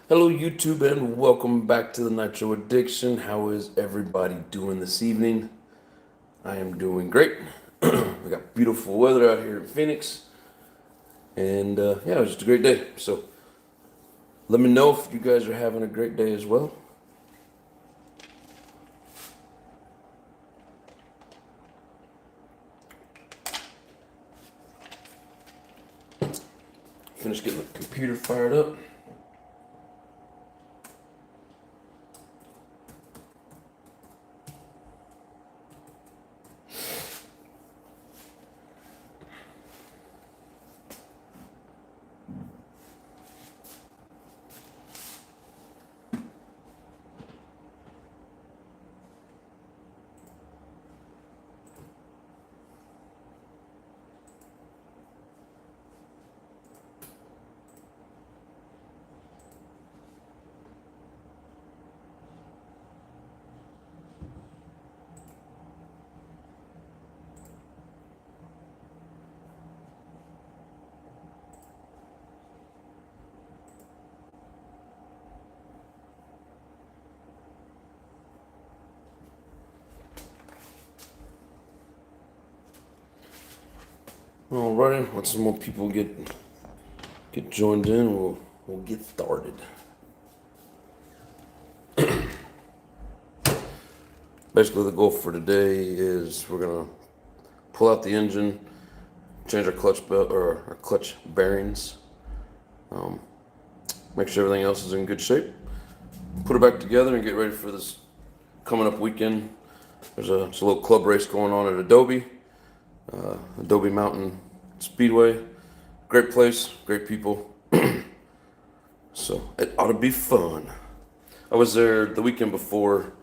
Hello, YouTube, and welcome back to the Nitro Addiction. How is everybody doing this evening? I am doing great. We got beautiful weather out here in Phoenix, and yeah, it was just a great day. So let me know if you guys are having a great day as well. Finished getting the computer fired up. Alrighty, once some more people get joined in, we'll get started. Basically, the goal for today is we're gonna pull out the engine, change our clutch belt or our clutch bearings, make sure everything else is in good shape, put it back together, and get ready for this coming up weekend. There's a little club race going on at Adobe Mountain Speedway. Great place, great people. So it ought to be fun. I was there the weekend before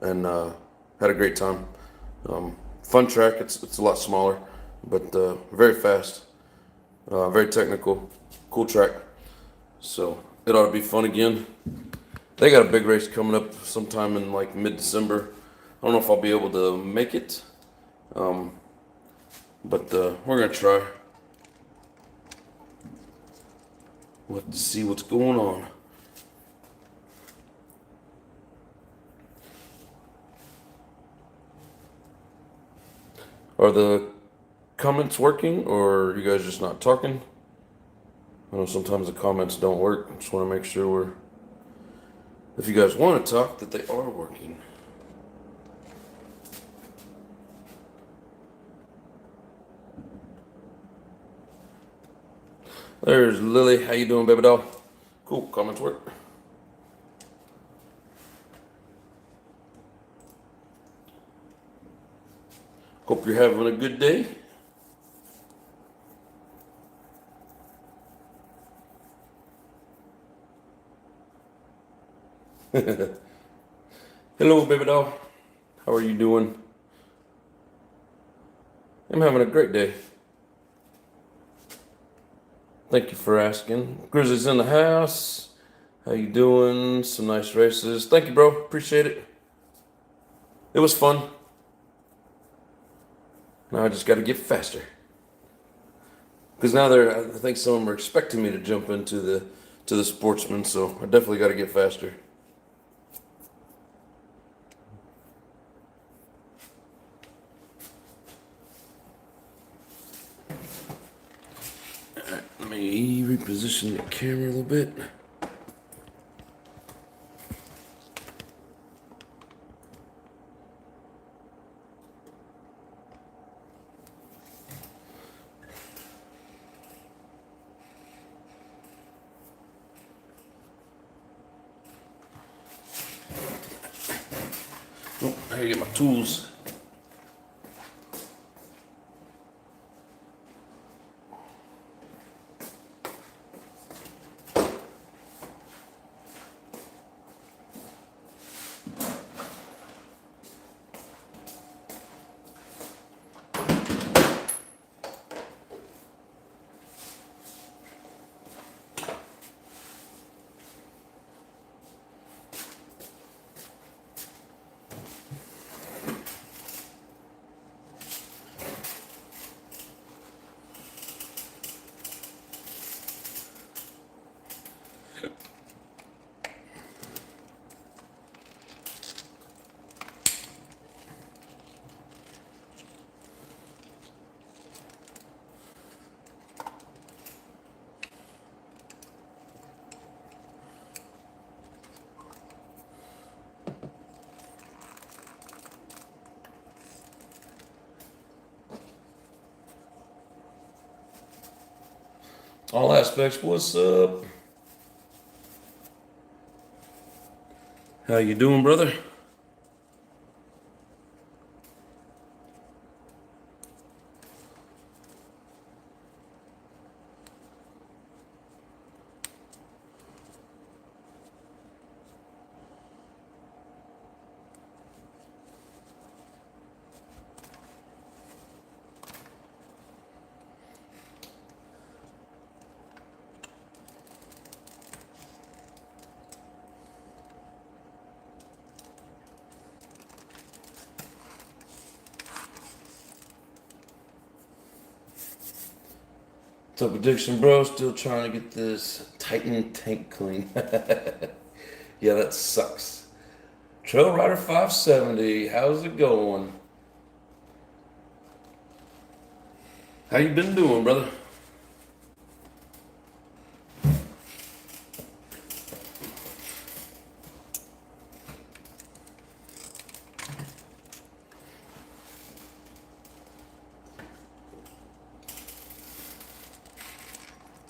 and had a great time. Fun track. It's a lot smaller, but very fast, very technical, cool track. So it ought to be fun again. They got a big race coming up sometime in like mid-December. I don't know if I'll be able to make it, but we're gonna try. We'll have to see what's going on. Are the comments working, or are you guys just not talking? I know sometimes the comments don't work. I just want to make sure if you guys want to talk, that they are working. There's Lily. How you doing, baby doll? Cool. Comments work. Hope you're having a good day. Hello, baby doll. How are you doing? I'm having a great day. Thank you for asking. Grizzly's in the house. How you doing? Some nice races. Thank you, bro. Appreciate it. It was fun. Now I just got to get faster. Because now I think some of them are expecting me to jump into the sportsman, so I definitely got to get faster. Let me reposition the camera a little bit. Oh, I gotta get my tools. All aspects, what's up? How you doing, brother? What's up, Addiction Bro? Still trying to get this Titan tank clean. Yeah, that sucks. Trail Rider 570, how's it going? How you been doing, brother?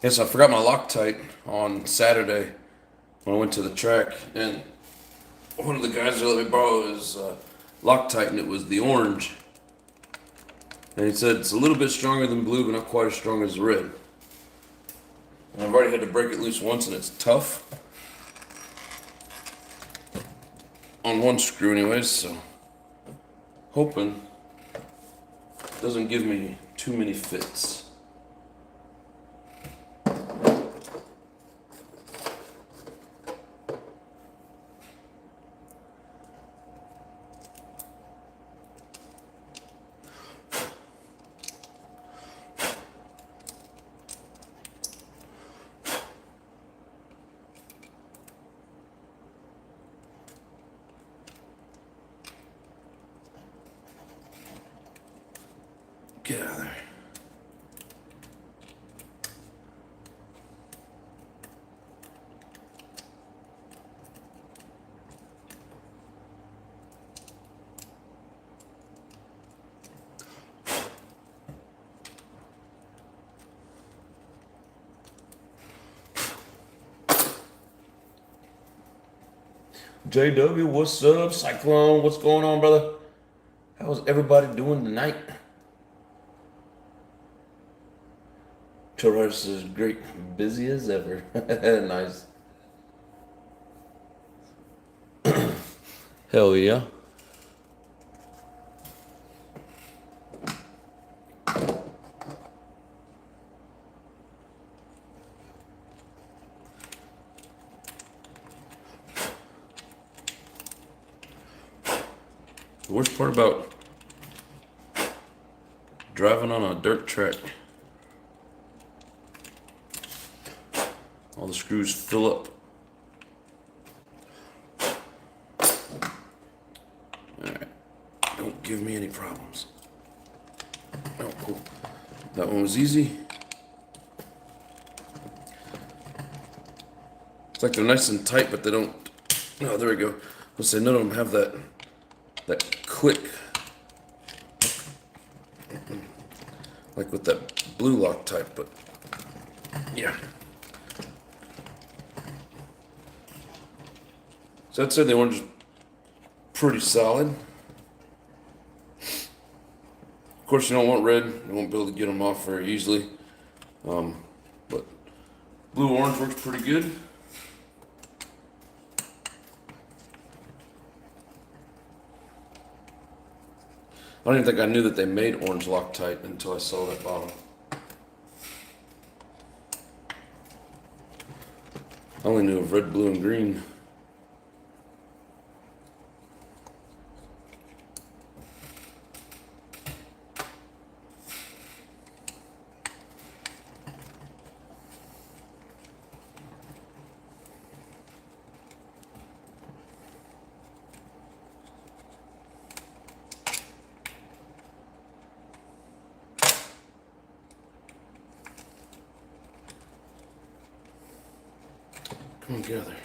Yes, I forgot my Loctite on Saturday when I went to the track, and one of the guys that let me borrow his Loctite, and it was the orange. And he said it's a little bit stronger than blue, but not quite as strong as red. And I've already had to break it loose once, and it's tough. On one screw anyways, so hoping it doesn't give me too many fits. Get out of there. JW, what's up? Cyclone, what's going on, brother? How's everybody doing tonight? Torres is great, busy as ever. Nice. Hell yeah. The worst part about driving on a dirt track, all the screws fill up. Alright, don't give me any problems. Oh, cool. That one was easy. It's like they're nice and tight, but they don't. No, there we go. Let's say none of them have that click, like with that blue Loctite. But yeah. So I'd say the orange is pretty solid. Of course, you don't want red. You won't be able to get them off very easily. But blue-orange works pretty good. I don't even think I knew that they made orange Loctite until I saw that bottle. I only knew of red, blue, and green. Come on, get out of there.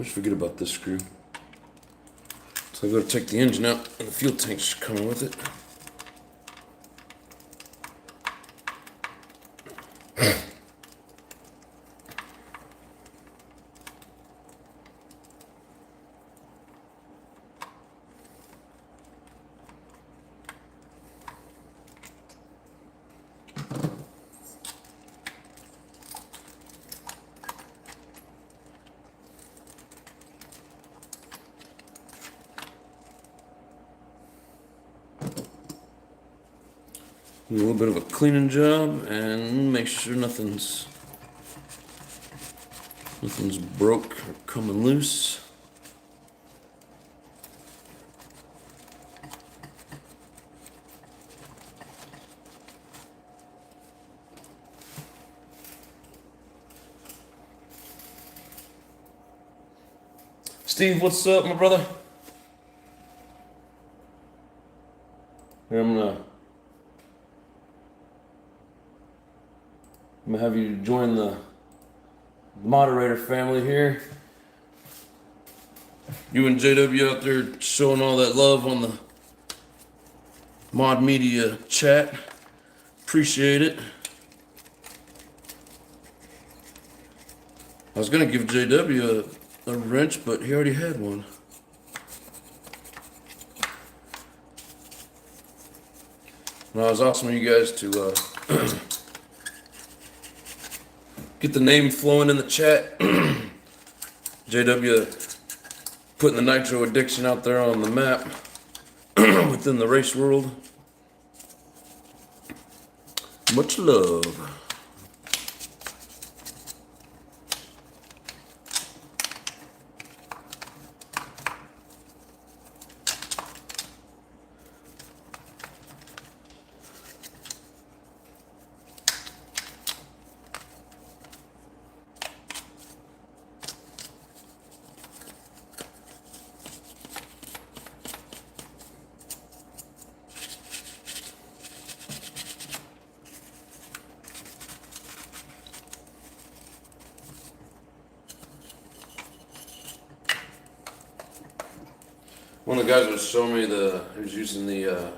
Always forget about this screw. So I've got to take the engine out, and the fuel tank's coming with it. A little bit of a cleaning job and make sure nothing's broke or coming loose. Steve, what's up, my brother? Here, I'm gonna have you join the moderator family here. You and JW out there showing all that love on the mod media chat. Appreciate it. I was gonna give JW a wrench, but he already had one. No, it was awesome of you guys to get the name flowing in the chat. JW putting the Nitro Addiction out there on the map within the race world. Much love. One of the guys was showing me he was using the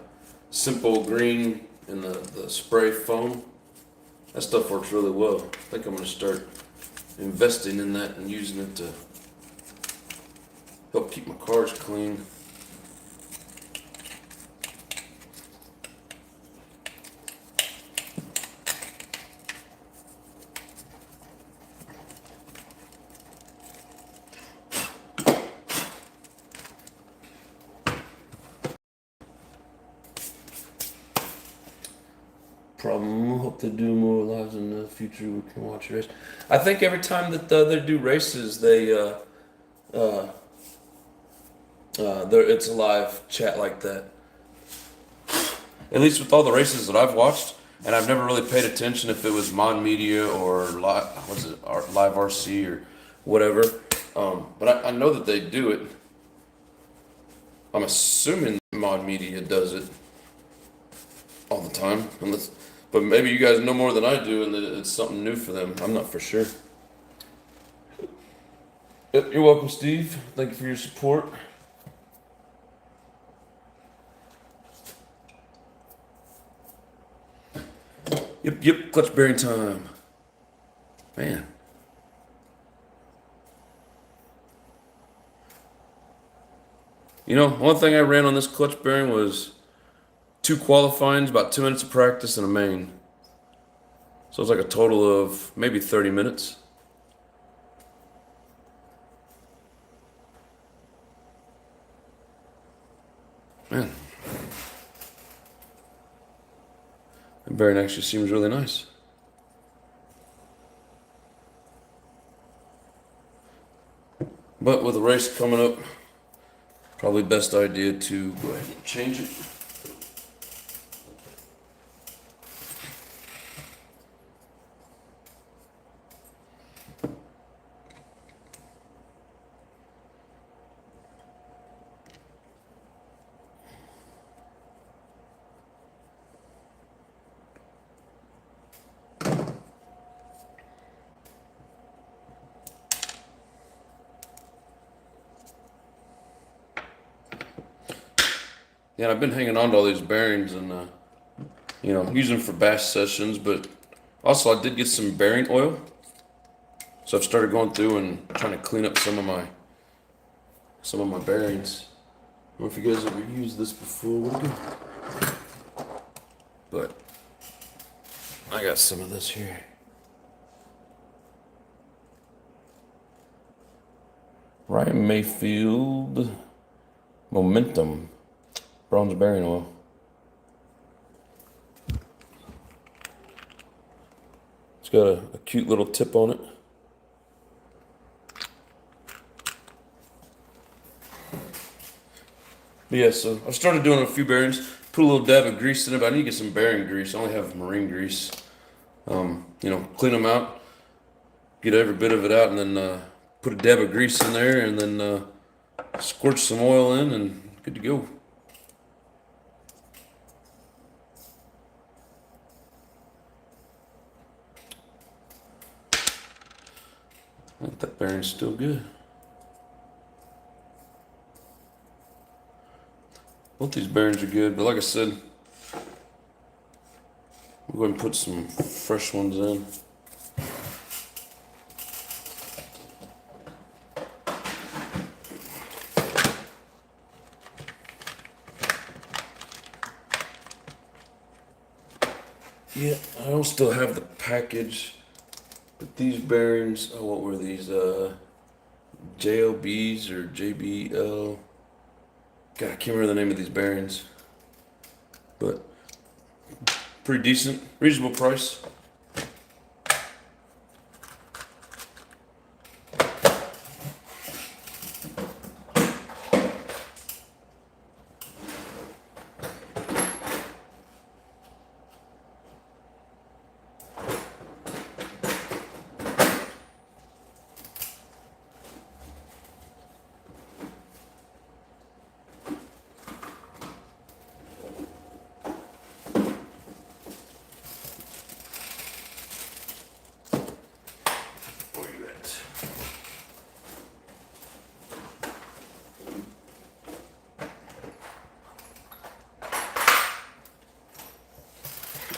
simple green and the spray foam. That stuff works really well. I think I'm going to start investing in that and using it to help keep my cars clean. Problem. Hope they do more lives in the future. We can watch a race. I think every time that they do races, it's a live chat like that. At least with all the races that I've watched, and I've never really paid attention if it was Mod Media or live RC or whatever. But I know that they do it. I'm assuming Mod Media does it all the time, but maybe you guys know more than I do, and that it's something new for them. I'm not for sure. Yep, you're welcome, Steve. Thank you for your support. Yep, clutch bearing time. Man. You know, one thing I ran on this clutch bearing was 2 qualifyings, about 2 minutes of practice, and a main. So it's like a total of maybe 30 minutes. Man. That bearing actually seems really nice. But with the race coming up, probably best idea to go ahead and change it. Yeah, I've been hanging on to all these bearings and using them for bass sessions, but also I did get some bearing oil. So I've started going through and trying to clean up some of my bearings. I don't know if you guys ever used this before, but I got some of this here. Ryan Mayfield Momentum bronze bearing oil. It's got a cute little tip on it. But yeah, so I've started doing a few bearings. Put a little dab of grease in it, but I need to get some bearing grease. I only have marine grease. Clean them out, get every bit of it out, and then put a dab of grease in there, and then squirt some oil in, and good to go. I think that bearing's still good. Both these bearings are good, but like I said, we'll go ahead and put some fresh ones in. Yeah, I don't still have the package, but these bearings, what were these? JLBs or JBL? God, I can't remember the name of these bearings, but pretty decent, reasonable price.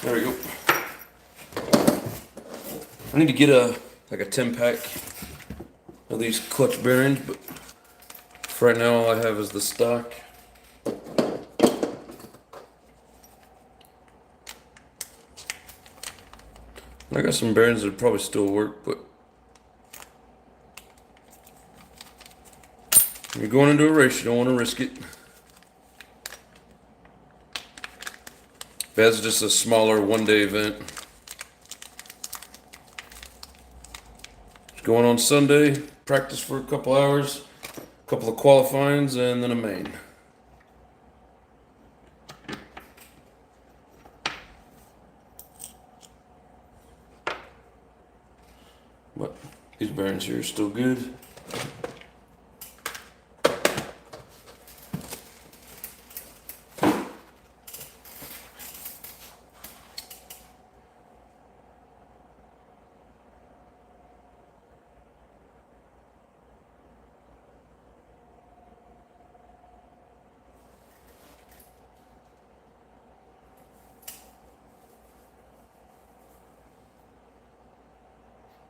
There we go. I need to get a 10-pack of these clutch bearings, but for right now all I have is the stock. I got some bearings that probably still work, but when you're going into a race, you don't want to risk it. That's just a smaller one-day event. Just going on Sunday, practice for a couple hours, a couple of qualifyings, and then a main. But these bearings here are still good.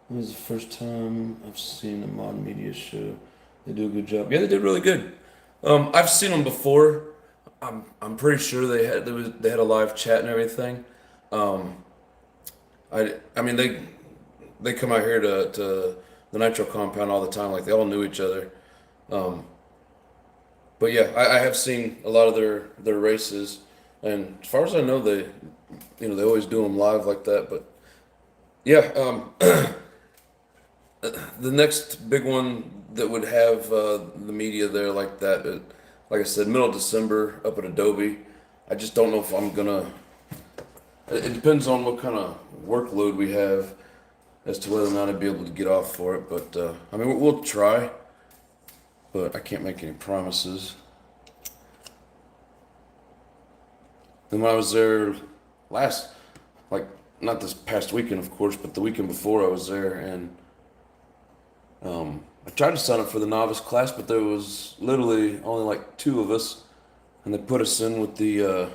This is the first time I've seen a mod media show. They do a good job. Yeah, they did really good. I've seen them before. I'm pretty sure they had a live chat and everything. Um, I mean they come out here to the Nitro compound all the time. Like they all knew each other. Um, but yeah, I have seen a lot of their races, and as far as I know, they always do them live like that. But yeah, the next big one that would have the media there like that, like I said, middle of December up at Adobe. I just don't know if I'm gonna. It depends on what kind of workload we have as to whether or not I'd be able to get off for it. But I mean, we'll try, but I can't make any promises. And when I was there last, like not this past weekend, of course, but the weekend before I was there, and I tried to sign up for the novice class, but there was literally only like two of us. and they put us in with the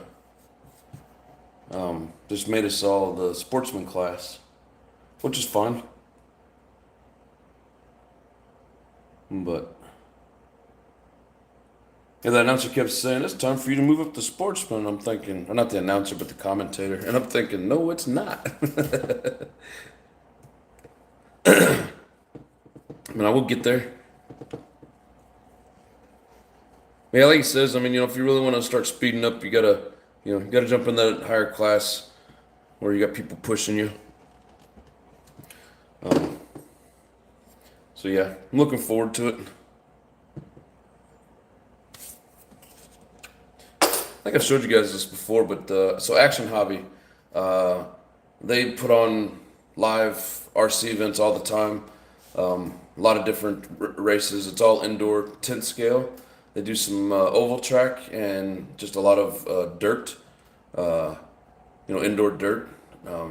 just made us all the sportsman class, which is fun. But yeah, the announcer kept saying, "It's time for you to move up to sportsman." I'm thinking, or not the announcer, but the commentator, and I'm thinking, no, it's not. I mean, I will get there. Yeah, like he says, I mean, if you really want to start speeding up, you gotta jump in that higher class where you got people pushing you. So yeah, I'm looking forward to it. I think I've showed you guys this before, but so Action Hobby, uh, they put on live RC events all the time. A lot of different races. It's all indoor, tent scale. They do some oval track and just a lot of dirt, uh, indoor dirt.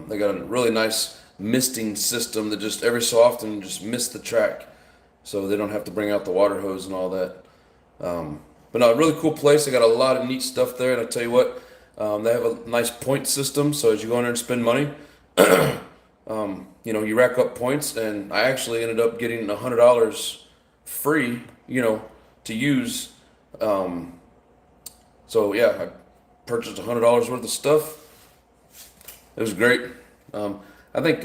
They got a really nice misting system that just every so often just mist the track, so they don't have to bring out the water hose and all that. But no, a really cool place. They got a lot of neat stuff there, and I tell you what, they have a nice point system. So as you go in there and spend money, you rack up points, and I actually ended up getting $100 free, to use. So yeah, I purchased $100 worth of stuff. It was great. I think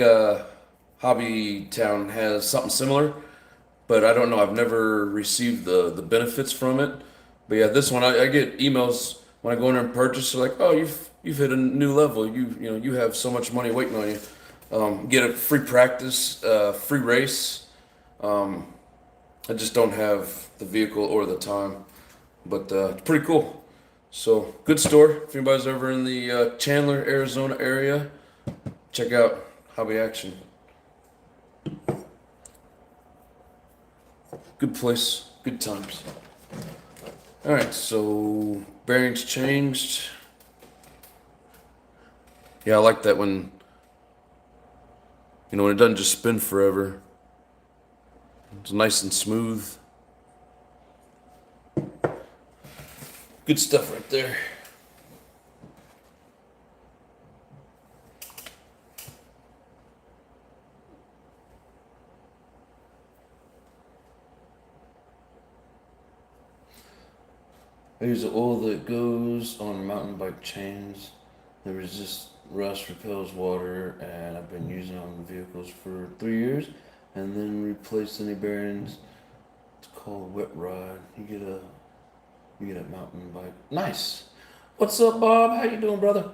Hobby Town has something similar, but I don't know. I've never received the benefits from it. But yeah, this one I get emails when I go in there and purchase. They're like, "Oh, you've hit a new level. You have so much money waiting on you. Get a free practice, free race." I just don't have the vehicle or the time, but it's pretty cool. So good store. If anybody's ever in the Chandler, Arizona area, check out Hobby Action. Good place, good times. All right, so bearings changed. Yeah, I like that when it doesn't just spin forever. It's nice and smooth. Good stuff right there. Here's the oil that goes on mountain bike chains. The resist rust repels water, and I've been using it on the vehicles for 3 years, and then replace any bearings. It's called wet rod. You get a mountain bike. Nice. What's up, Bob? How you doing, brother?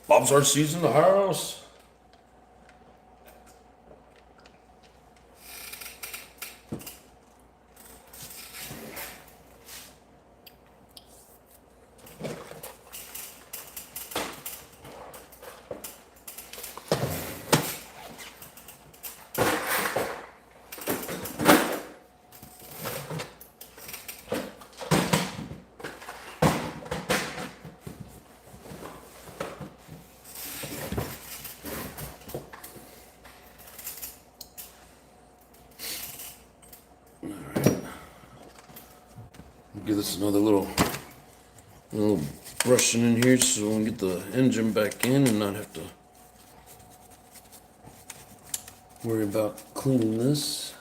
Bob's RC's in the house. Give this another little brushing in here so we can get the engine back in and not have to worry about cleaning this.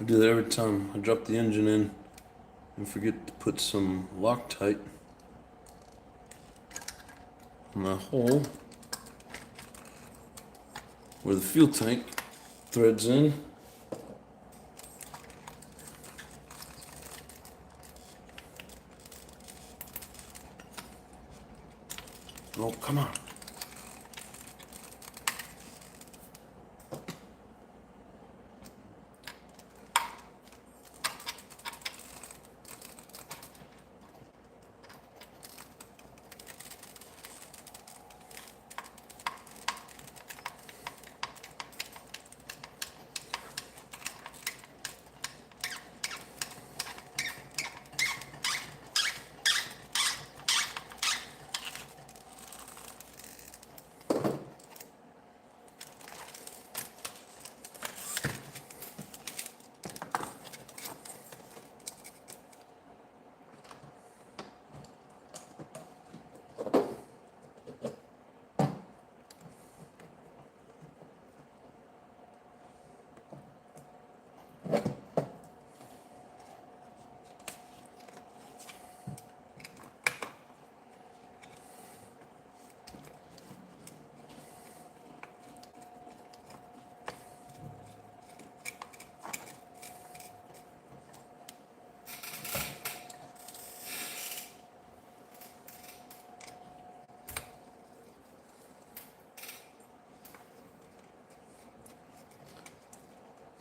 I do that every time I drop the engine in and forget to put some Loctite on the hole where the fuel tank threads in. Oh, come on.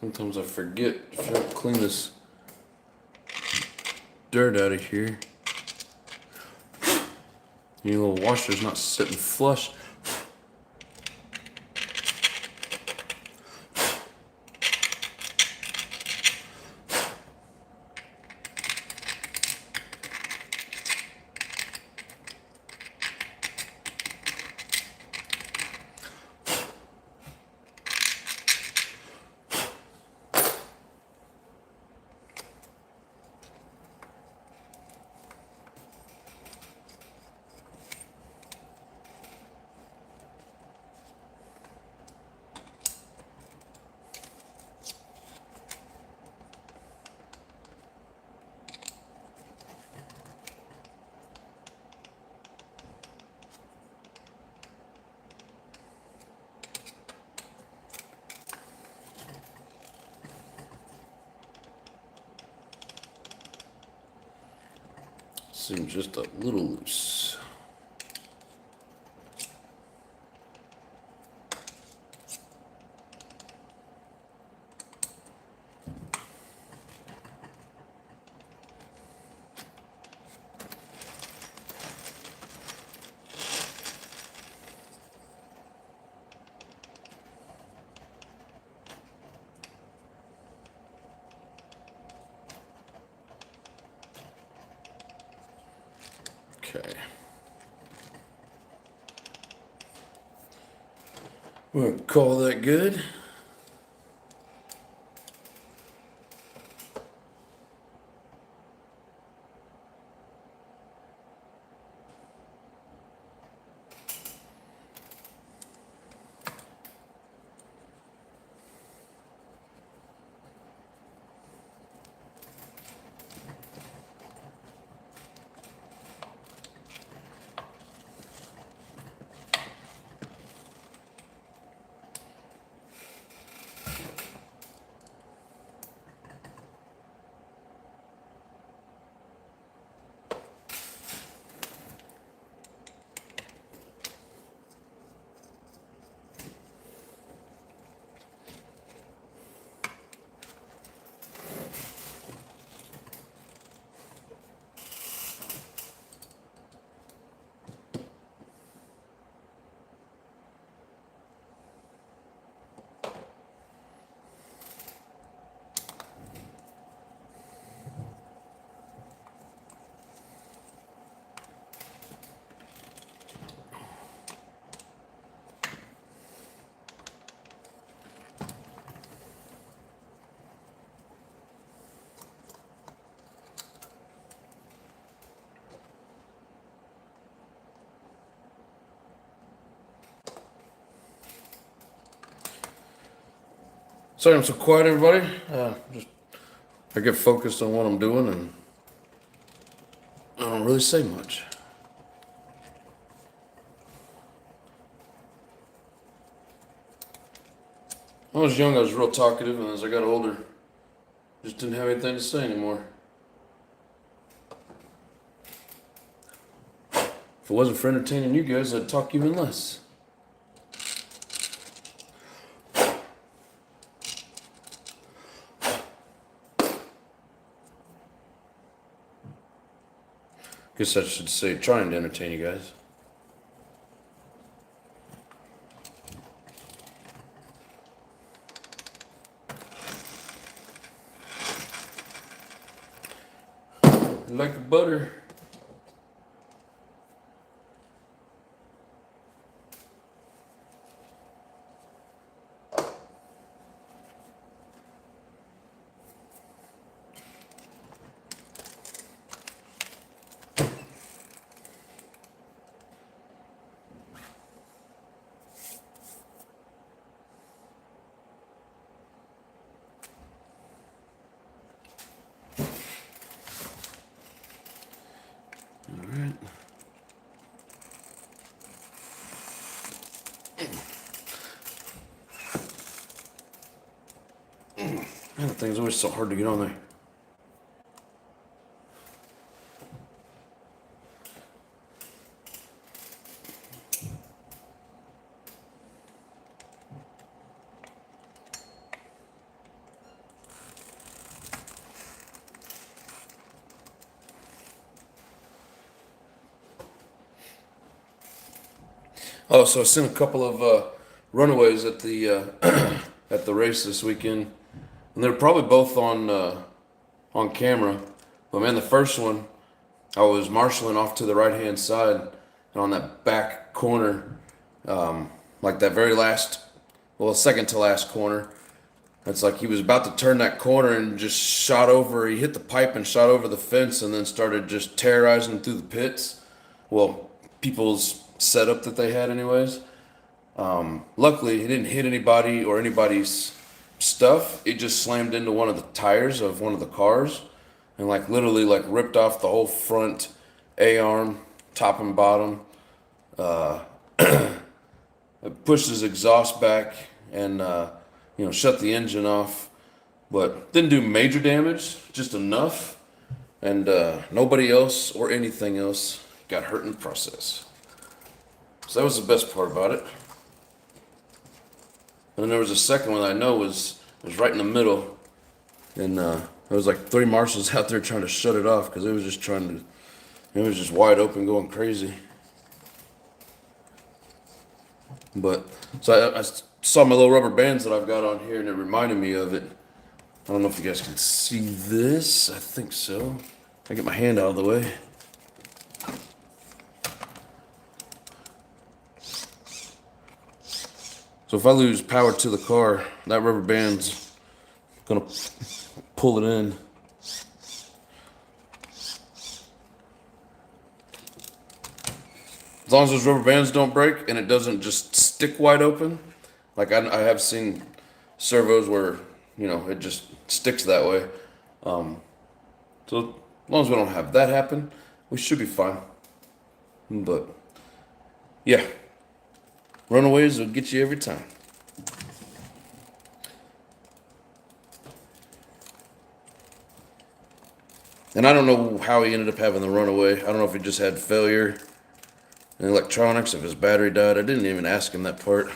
Sometimes I forget to clean this dirt out of here. Your little washer's not sitting flush. Seems just a little loose. Okay. We'll call that good. Sorry I'm so quiet, everybody. Just I get focused on what I'm doing and I don't really say much. When I was young, I was real talkative, and as I got older, just didn't have anything to say anymore. If it wasn't for entertaining you guys, I'd talk even less. Guess I should say trying to entertain you guys. Like the butter. Alright. Man, that thing's always so hard to get on there. Oh, so I seen a couple of runaways at the at the race this weekend, and they're probably both on camera. But man, the first one, I was marshaling off to the right hand side, and on that back corner, like that very last, well, second to last corner, it's like he was about to turn that corner and just shot over. He hit the pipe and shot over the fence, and then started just terrorizing through the pits. Well, people's setup that they had, anyways. Luckily, he didn't hit anybody or anybody's stuff. It just slammed into one of the tires of one of the cars, and like literally like ripped off the whole front A-arm, top and bottom. It pushed his exhaust back and shut the engine off, but didn't do major damage, just enough, and nobody else or anything else got hurt in the process. So that was the best part about it. And then there was a second one that I know was right in the middle, and there was like 3 marshals out there trying to shut it off because it was just wide open, going crazy. But so I saw my little rubber bands that I've got on here, and it reminded me of it. I don't know if you guys can see this. I think so. I get my hand out of the way. So if I lose power to the car, that rubber band's gonna pull it in. As long as those rubber bands don't break and it doesn't just stick wide open, like I have seen servos where it just sticks that way. So as long as we don't have that happen, we should be fine. But yeah. Runaways will get you every time. And I don't know how he ended up having the runaway. I don't know if he just had failure in electronics, if his battery died. I didn't even ask him that part.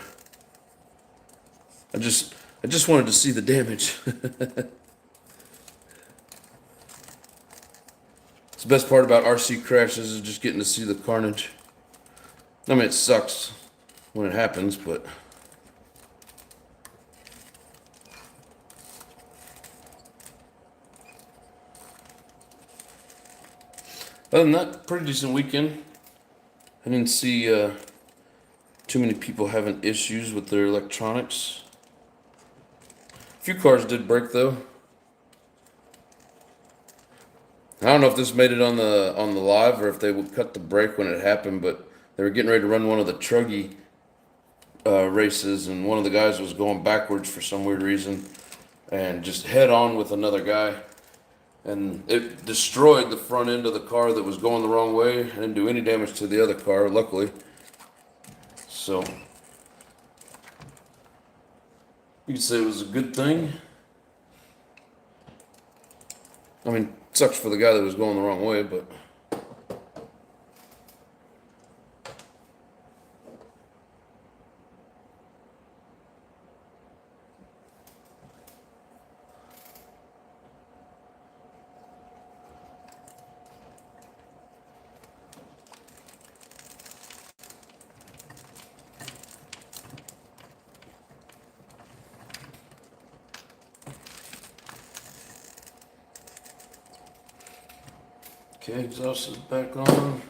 I just wanted to see the damage. It's the best part about RC crashes is just getting to see the carnage. I mean, it sucks when it happens, but other than that, pretty decent weekend. I didn't see too many people having issues with their electronics. A few cars did break though. I don't know if this made it on the live or if they would cut the brake when it happened, but they were getting ready to run one of the truggy races, and one of the guys was going backwards for some weird reason and just head on with another guy. and it destroyed the front end of the car that was going the wrong way. I didn't do any damage to the other car, luckily. So you could say it was a good thing. I mean, it sucks for the guy that was going the wrong way, but okay, exhaust is back on.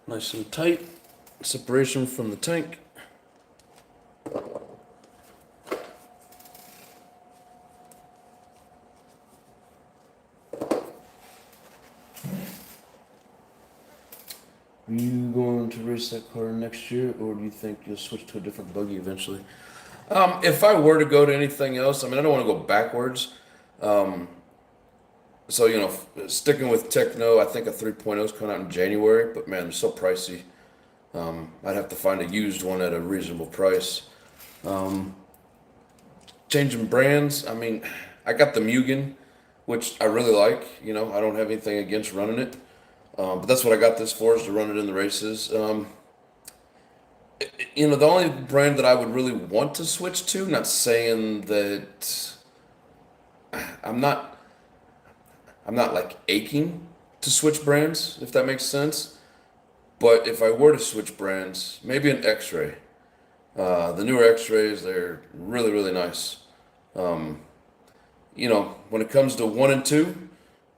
Nice and tight. Separation from the tank. Are you going to race that car next year, or do you think you'll switch to a different buggy eventually? If I were to go to anything else, I mean, I don't want to go backwards. So, sticking with Techno, I think a 3.0 is coming out in January, but man, they're so pricey. I'd have to find a used one at a reasonable price. Changing brands, I mean, I got the Mugen, which I really like. I don't have anything against running it. But that's what I got this for, is to run it in the races. The only brand that I would really want to switch to, not saying that I'm not like aching to switch brands, if that makes sense. But if I were to switch brands, maybe an X-Ray. The newer X-Rays, they're really, really nice. When it comes to 1 and 2,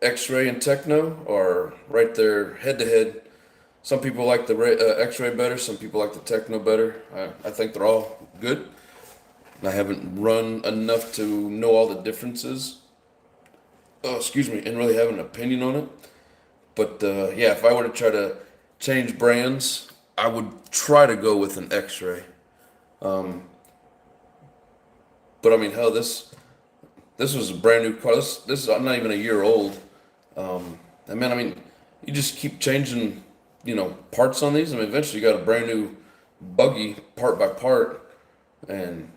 X-Ray and Techno are right there head to head. Some people like the X-Ray better, some people like the Techno better. I think they're all good. I haven't run enough to know all the differences. Oh, excuse me, and really have an opinion on it. But yeah, if I were to try to change brands, I would try to go with an X-Ray. But I mean, hell, this was a brand new car. This I'm not even a year old. And man, I mean, you just keep changing, parts on these. I mean, eventually you got a brand new buggy part by part, and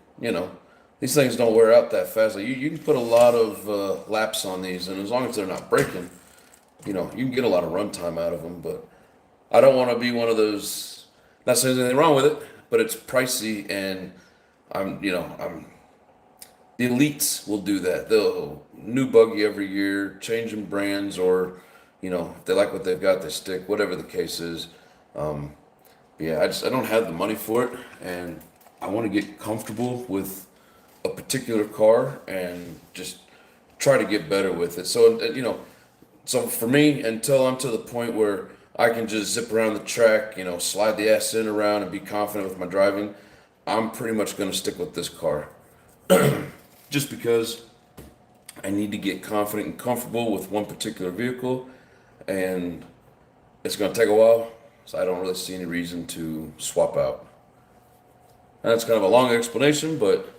these things don't wear out that fast. Like you can put a lot of laps on these, and as long as they're not breaking, you can get a lot of runtime out of them. But I don't want to be one of those. Not saying there's anything wrong with it, but it's pricey, and I'm the elites will do that. They'll new buggy every year, changing brands, or if they like what they've got, they stick. Whatever the case is. Yeah, I don't have the money for it, and I want to get comfortable with a particular car and just try to get better with it. So so for me, until I'm to the point where I can just zip around the track, slide the ass in around and be confident with my driving, I'm pretty much going to stick with this car. Just because I need to get confident and comfortable with one particular vehicle, and it's going to take a while, so I don't really see any reason to swap out. And that's kind of a long explanation, but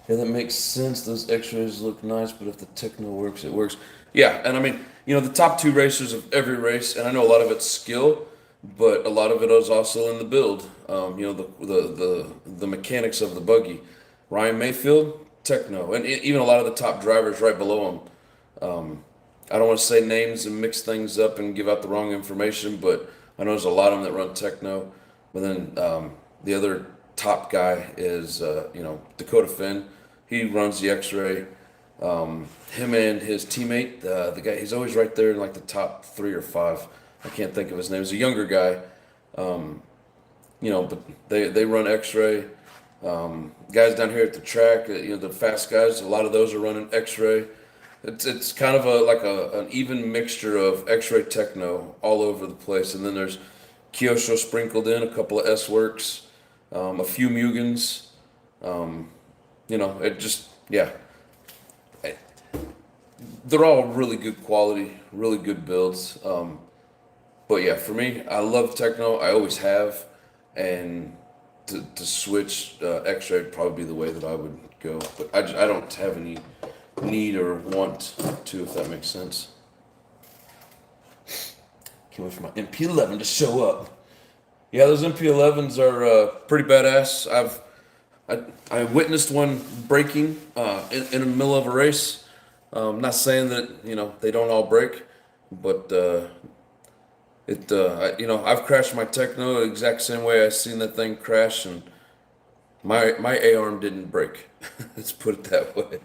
yeah, that makes sense. Those X-rays look nice, but if the Techno works, it works. Yeah, and I mean, the top 2 racers of every race, and I know a lot of it's skill, but a lot of it is also in the build. The mechanics of the buggy. Ryan Mayfield, Techno, and even a lot of the top drivers right below him. I don't want to say names and mix things up and give out the wrong information, but I know there's a lot of them that run Techno. But then the other top guy is Dakota Finn. He runs the X-Ray. Him and his teammate, the guy, he's always right there in like the top 3 or 5. I can't think of his name. He's a younger guy. But they run X-Ray. Guys down here at the track, the fast guys, a lot of those are running X-Ray. It's kind of an even mixture of X-Ray Techno all over the place, and then there's Kyosho sprinkled in, a couple of S-Works, a few Mugens. It just they're all really good quality, really good builds. But yeah, for me, I love Techno. I always have, and to switch X-Ray would probably be the way that I would go. But I don't have any need or want to, if that makes sense. Can't wait for my MP11 to show up. Yeah, those MP11s are pretty badass. I witnessed one breaking in the middle of a race. Not saying that they don't all break, but I've crashed my Techno the exact same way I seen that thing crash, and my A-arm didn't break. Let's put it that way.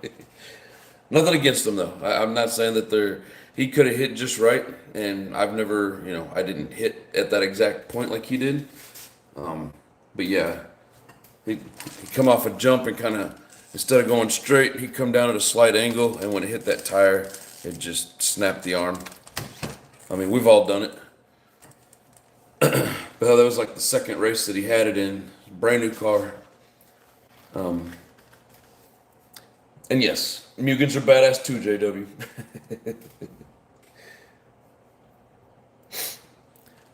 Nothing against him though. I'm not saying that he could have hit just right, and I've never, I didn't hit at that exact point like he did. But yeah, he come off a jump and kind of, instead of going straight, he come down at a slight angle, and when it hit that tire, it just snapped the arm. I mean, we've all done it. But that was like the second race that he had it in, brand new car. And yes, Mugens are badass too, JW.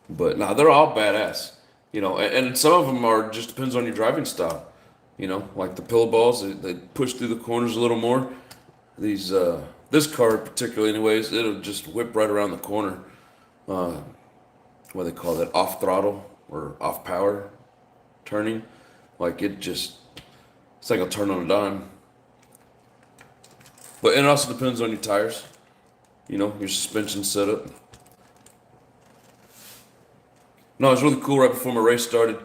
But nah, they're all badass. And some of them are just depends on your driving style. Like the pillow balls, they push through the corners a little more. This car particularly, anyways, it'll just whip right around the corner. What they call that, off throttle or off power turning. Like it's like a turn on a dime. But it also depends on your tires, your suspension setup. No, it was really cool. Right before my race started,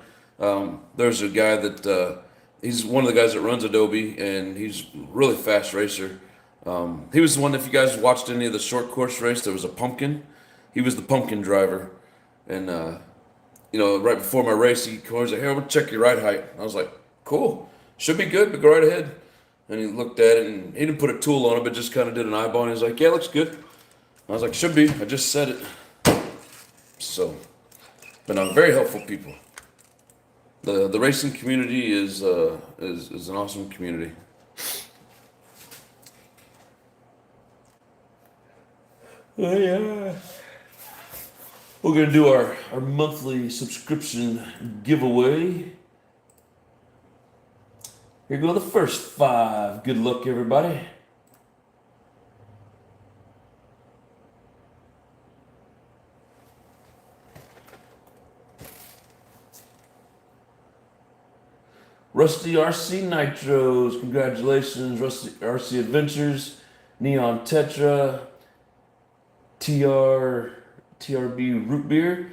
there's a guy that he's one of the guys that runs Adobe, and he's a really fast racer. He was the one, if you guys watched any of the short course race, there was a pumpkin. He was the pumpkin driver. And, right before my race, he was like, "Hey, I'm going to check your ride height." I was like, "Cool. Should be good, but go right ahead." And he looked at it, and he didn't put a tool on it, but just kind of did an eyeball. And he was like, "Yeah, looks good." I was like, "Should be. I just said it." So, but no, very helpful people. The racing community is an awesome community. Oh yeah. We're going to do our monthly subscription giveaway. Here go the first 5. Good luck, everybody. Rusty RC Nitros. Congratulations, Rusty RC Adventures. Neon Tetra. TRB Root Beer.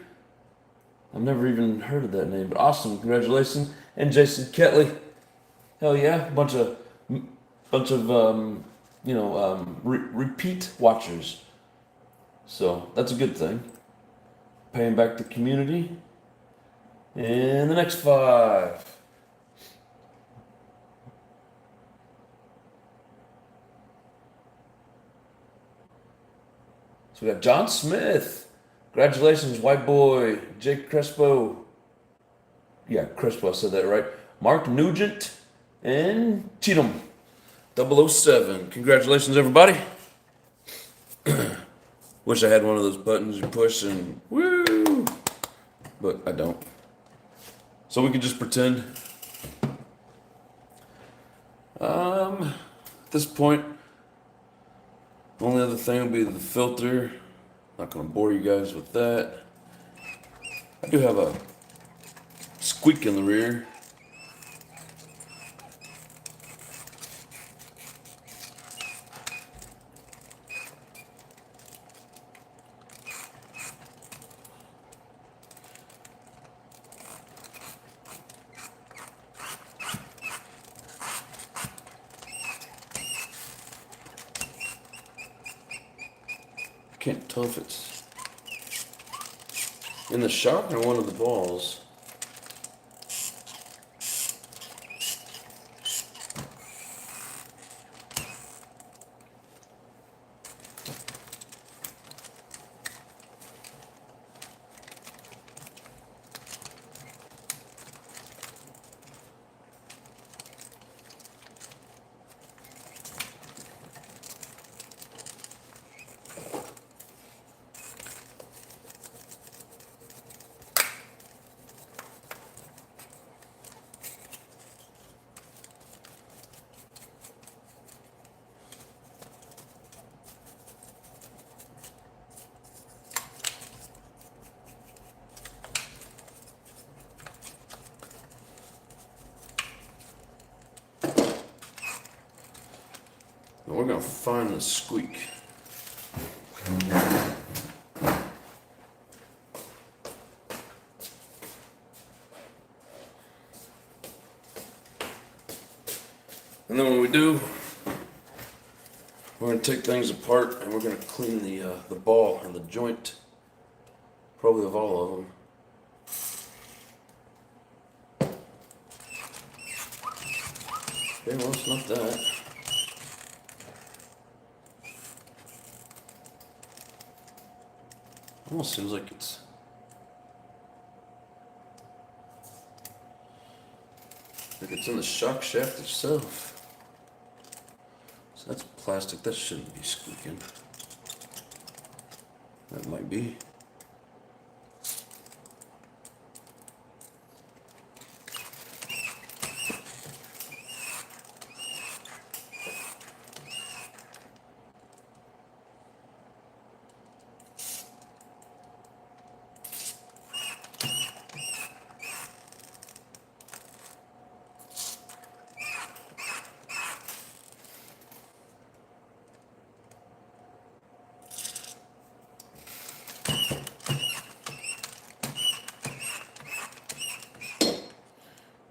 I've never even heard of that name, but awesome. Congratulations. And Jason Ketley. Hell yeah. Bunch of repeat watchers. So that's a good thing. Paying back the community. And the next 5. So we got John Smith. Congratulations, white boy. Jake Crespo. Yeah, Crespo, I said that right. Mark Nugent and Cheatham. 007. Congratulations, everybody. Wish I had one of those buttons you push and woo, but I don't. So we can just pretend. At this point, the only other thing will be the filter. Not going to bore you guys with that. I do have a squeak in the rear. Can't tell if it's in the shock or one of the balls. to find the squeak. And then when we do, we're going to take things apart and we're going to clean the ball and the joint, probably of all of them. Okay, well, it's not that. Almost seems like it's in the shock shaft itself. So that's plastic. That shouldn't be squeaking. That might be.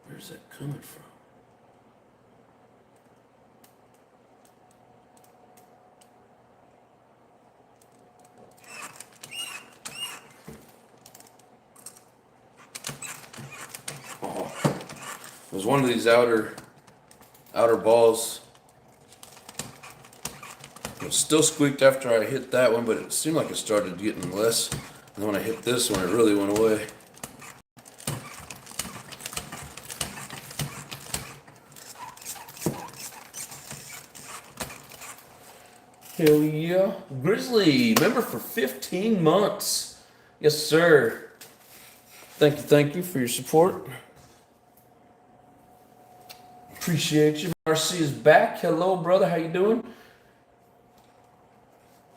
Where's that coming from? Oh, it was one of these outer balls. It still squeaked after I hit that one, but it seemed like it started getting less. And then when I hit this one, it really went away. Hell yeah. Grizzly, member for 15 months. Yes, sir. Thank you for your support. Appreciate you. Marcy is back. Hello, brother. How you doing?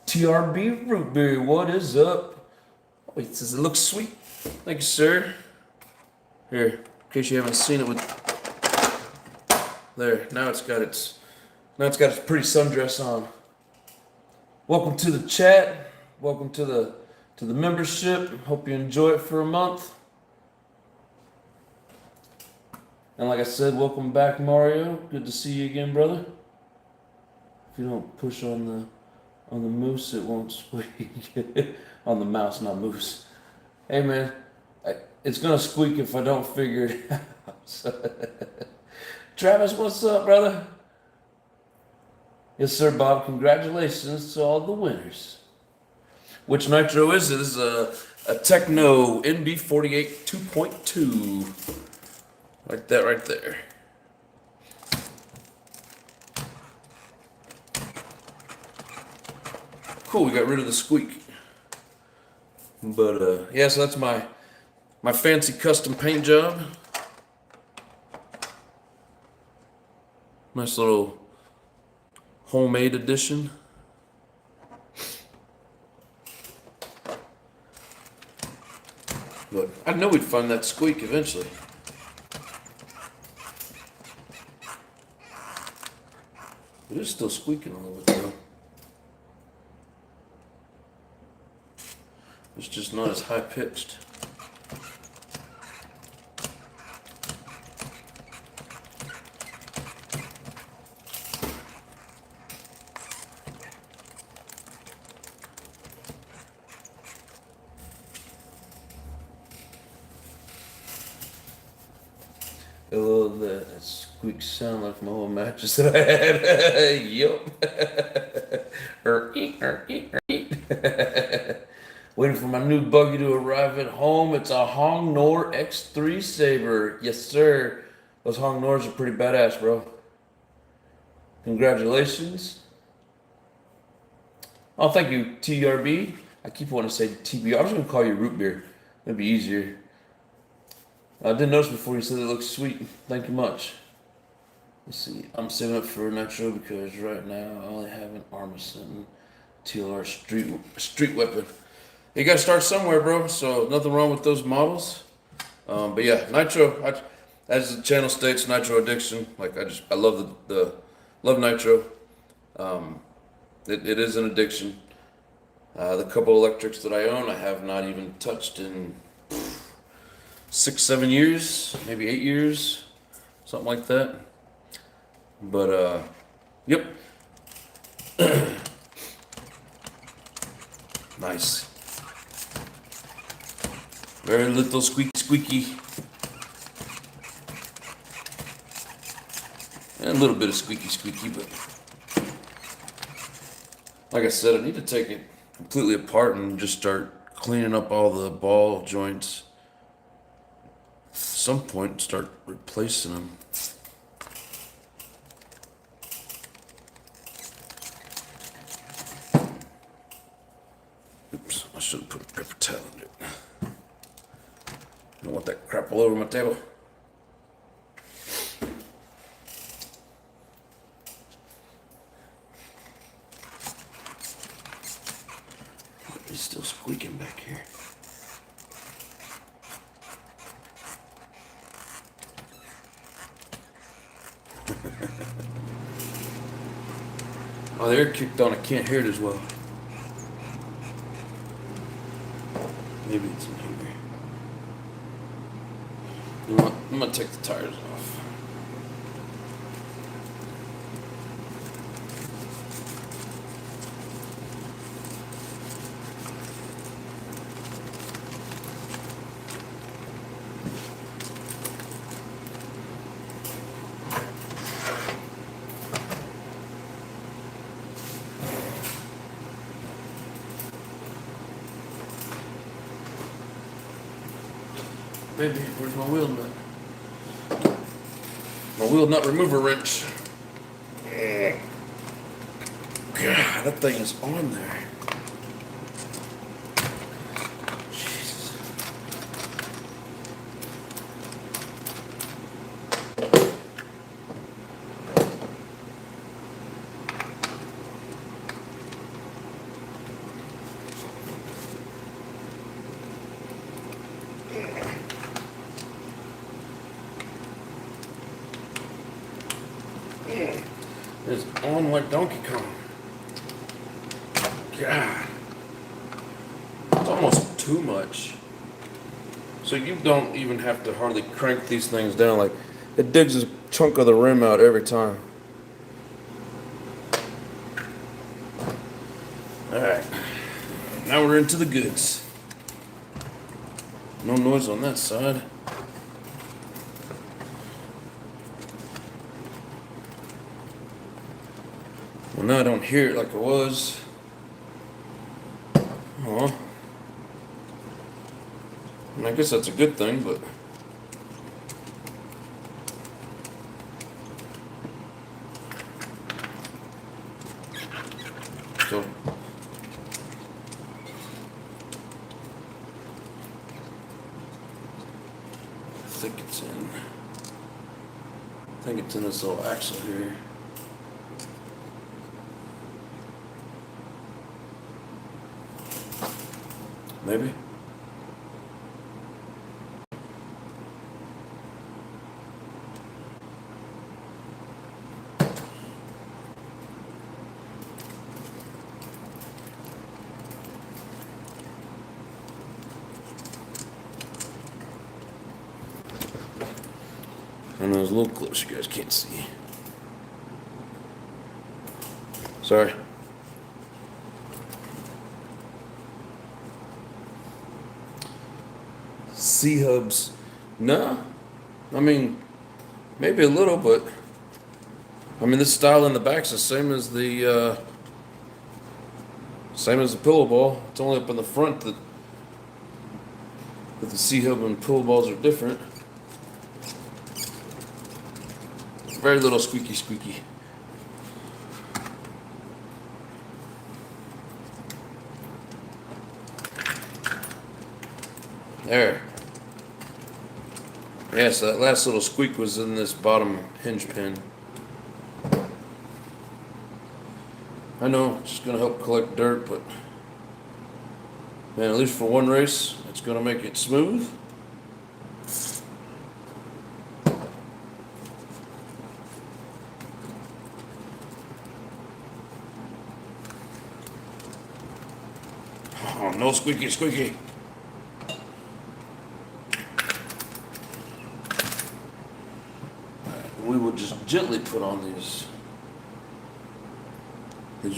TRB Root Beer, what is up? Oh, it says it looks sweet. Thank you, sir. Here, in case you haven't seen it with there. Now it's got its pretty sundress on. Welcome to the chat. Welcome to the membership. Hope you enjoy it for a month. And like I said, welcome back, Mario. Good to see you again, brother. If you don't push on the moose, it won't squeak. On the mouse, not moose. Hey, man, it's gonna squeak if I don't figure it out. Travis, what's up, brother? Yes, sir, Bob. Congratulations to all the winners. Which nitro is it? This is a Techno NB48 2.2. Like that right there. Cool, we got rid of the squeak. But yeah, so that's my fancy custom paint job. Nice little homemade edition. But I know we'd find that squeak eventually. It is still squeaking a little bit though. It's just not as high pitched. Hello, that squeak sound like my old mattress that I had. Yup. Waiting for my new buggy to arrive at home. It's a Hong Nor X3 Saber. Yes, sir. Those Hong Nors are pretty badass, bro. Congratulations. Oh, thank you, TRB. I keep wanting to say TBR. I was going to call you root beer. That'd be easier. I didn't notice before you said it looks sweet. Thank you much. Let's see. I'm saving up for Nitro because right now I only have an Armisen TLR street weapon. You gotta start somewhere, bro. So nothing wrong with those models. But yeah, Nitro. As the channel states, Nitro Addiction. Like I love love Nitro. It is an addiction. The couple electrics that I own, I have not even touched in 6, 7 years, maybe 8 years, something like that. But yep, nice. Very little squeaky, and a little bit of squeaky, but like I said, I need to take it completely apart and just start cleaning up all the ball joints. At some point, start replacing them. Oops, I should have put a paper towel in it. I don't want that crap all over my table. It's still squeaking back here. Oh, the air kicked on. I can't hear it as well. Maybe it's in here. You know what? I'm gonna take the tires off. Baby, where's my wheel nut? My wheel nut remover wrench. God, that thing is on there. Jesus. It's on like Donkey Kong. God. It's almost too much. So you don't even have to hardly crank these things down. Like, it digs a chunk of the rim out every time. Alright. Now we're into the goods. No noise on that side. Well, now I don't hear it like I was. Oh. And I guess that's a good thing, but so I think it's in. I think it's in this little axle here. Maybe. I know it's a little close, you guys can't see. Sorry. C-hubs. No. I mean, maybe a little, but I mean, this style in the back's the same as the pillow ball. It's only up in the front that the C-hub and pillow balls are different. Very little squeaky. There. Yeah, so that last little squeak was in this bottom hinge pin. I know it's just gonna help collect dirt, but man, at least for one race, it's gonna make it smooth. Oh, no squeaky, squeaky. We will just gently put on these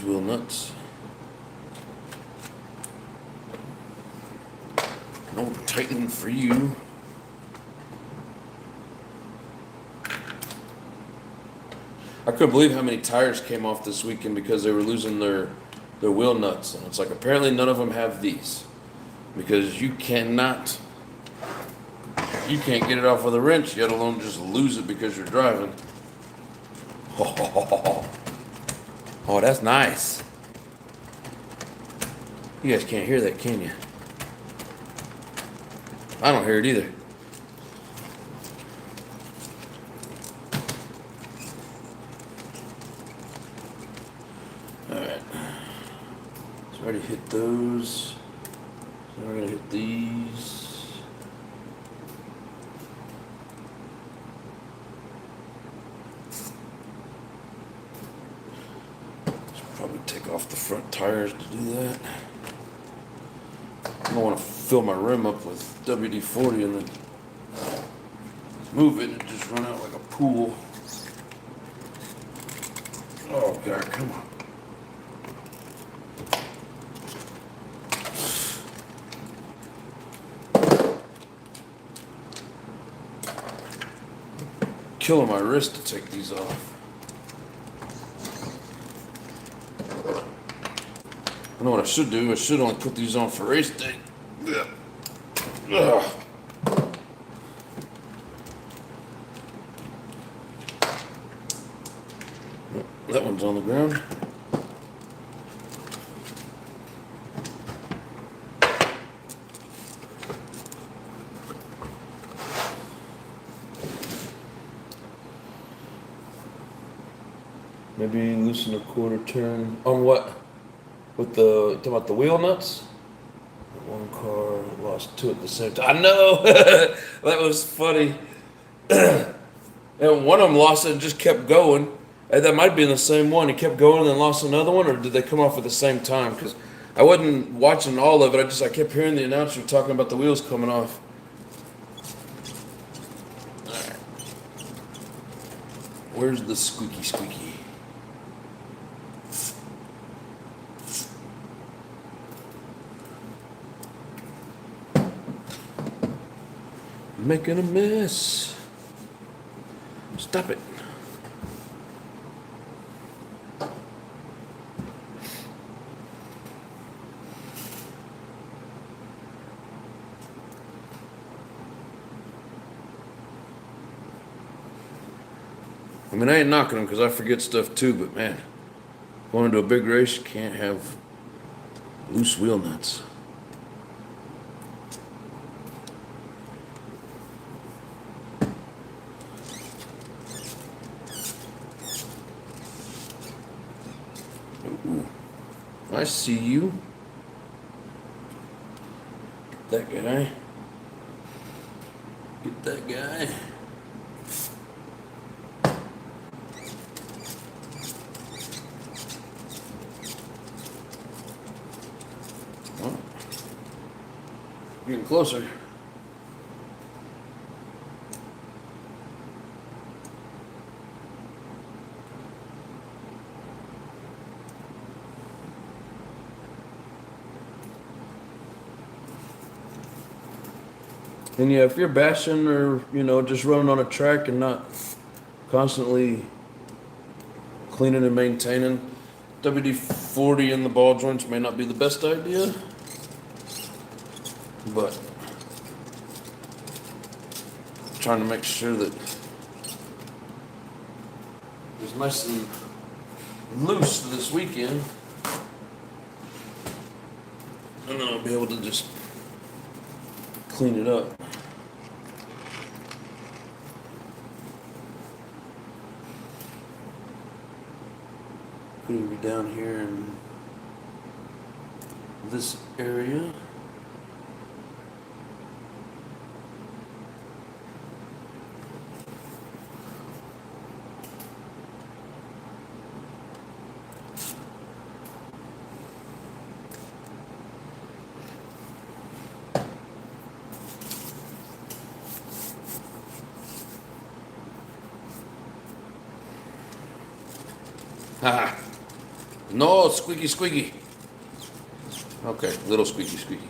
wheel nuts. No tightening for you. I couldn't believe how many tires came off this weekend because they were losing their wheel nuts. And it's like apparently none of them have these because you can't get it off with a wrench, let alone just lose it because you're driving. Oh, that's nice. You guys can't hear that, can you? I don't hear it either. Alright. So I already hit those. So we're gonna hit these. Should probably take off the front tires to do that. I don't want to fill my rim up with WD-40 and then move it and just run out like a pool. Oh God, come on. Killing my wrist to take these off. I know what I should do. I should only put these on for race day. Ugh. That one's on the ground. Maybe loosen a quarter turn. On what? With the, talking about the wheel nuts? One car lost two at the same time. I know! That was funny. And one of them lost it and just kept going. And that might be in the same one. He kept going and then lost another one, or did they come off at the same time? Because I wasn't watching all of it. I kept hearing the announcer talking about the wheels coming off. All right. Where's the squeaky squeaky? Making a mess. Stop it. I mean, I ain't knocking them because I forget stuff too, but man, going into a big race, you can't have loose wheel nuts. Ooh, I see you. Get that guy. Get that guy. Oh, getting closer. And yeah, if you're bashing or, just running on a track and not constantly cleaning and maintaining, WD-40 in the ball joints may not be the best idea, but trying to make sure that it's nice and loose this weekend, and then I'll be able to just clean it up. Could be down here in this area. Ha! No, squeaky, squeaky. Okay, little squeaky, squeaky.